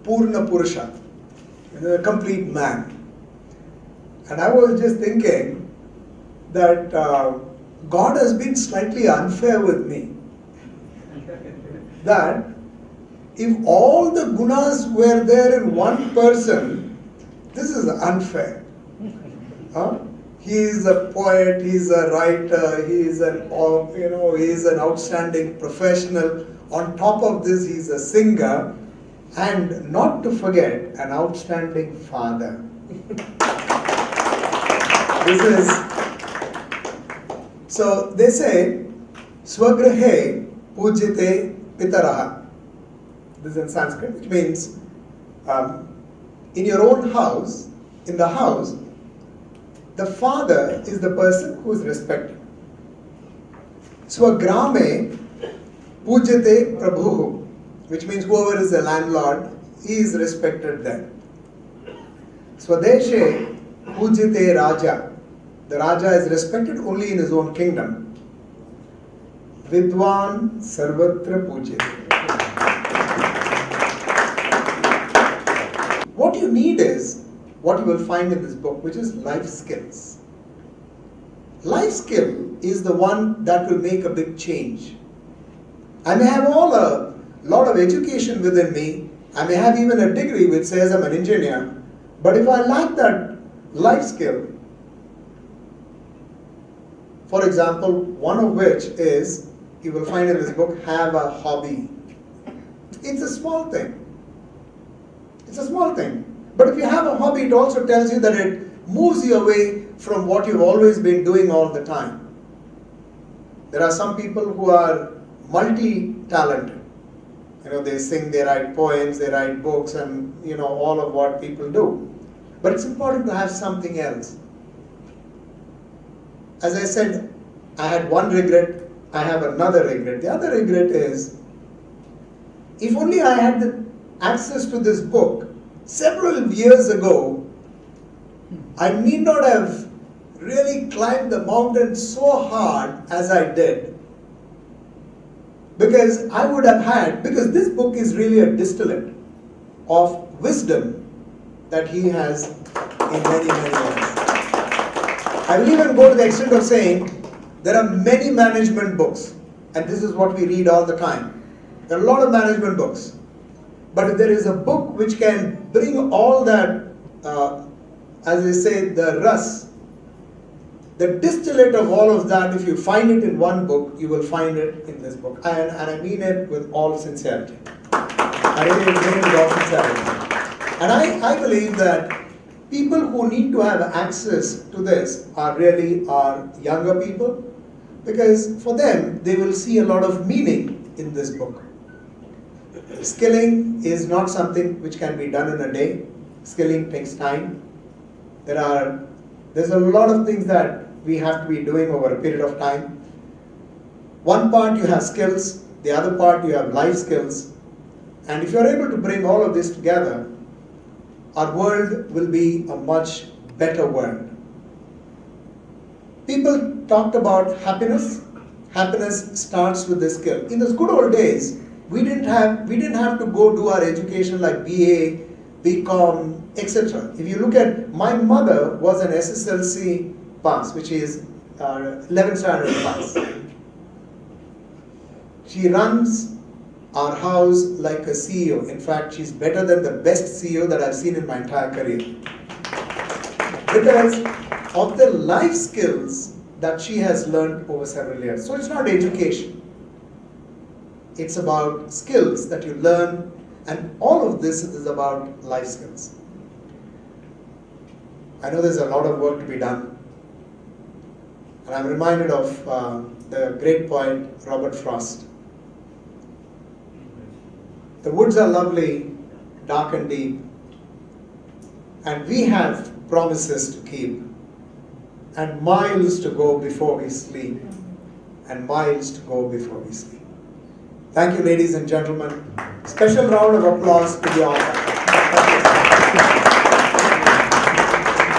Purna Purusha, a complete man. And I was just thinking that God has been slightly unfair with me. That if all the gunas were there in one person, this is unfair. He is a poet, he is a writer, he is an outstanding professional. On top of this, he is a singer, and not to forget, an outstanding father. So they say, Swagrahe Pujite Pitaraha. This is in Sanskrit, which means in your own house, in the house, the father is the person who is respected. Swagrame Pujite Prabhu, which means whoever is the landlord, he is respected then. Swadeshe Pujite Raja. The Raja is respected only in his own kingdom. Vidwan Sarvatra Pujite. What you need is what you will find in this book, which is life skills. Life skill is the one that will make a big change. I may have a lot of education within me. I may have even a degree which says I'm an engineer. But if I lack that life skill, for example, one of which is, you will find in this book, have a hobby. It's a small thing. It's a small thing. But if you have a hobby, it also tells you that it moves you away from what you've always been doing all the time. There are some people who are multi-talented. They sing, they write poems, they write books, and all of what people do. But it's important to have something else. As I said, I had one regret, I have another regret. The other regret is, if only I had the access to this book several years ago, I need not have really climbed the mountain so hard as I did. Because I would have had, because this book is really a distillate of wisdom that he has in many, many ways. I will even go to the extent of saying there are many management books, and this is what we read all the time. There are a lot of management books. But if there is a book which can bring all that, as they say, the rus, the distillate of all of that, if you find it in one book, you will find it in this book. And I mean it with all sincerity. I really mean it with all sincerity. And I believe that people who need to have access to this are really our younger people, because for them, they will see a lot of meaning in this book. Skilling is not something which can be done in a day. Skilling takes time. There's a lot of things that we have to be doing over a period of time. One part you have skills, the other part you have life skills. And if you're able to bring all of this together, our world will be a much better world. People talked about happiness. Happiness starts with the skill. In those good old days, we didn't have to go do our education like BA, BCom, etc. If you look at, my mother was an SSLC pass, which is 11th standard pass. She runs our house like a CEO. In fact, she's better than the best CEO that I've seen in my entire career. Because of the life skills that she has learned over several years. So it's not education. It's about skills that you learn, and all of this is about life skills. I know there's a lot of work to be done. And I'm reminded of the great poet Robert Frost. The woods are lovely, dark and deep, and we have promises to keep, and miles to go before we sleep, and miles to go before we sleep. Thank you, ladies and gentlemen. Special round of applause to the author.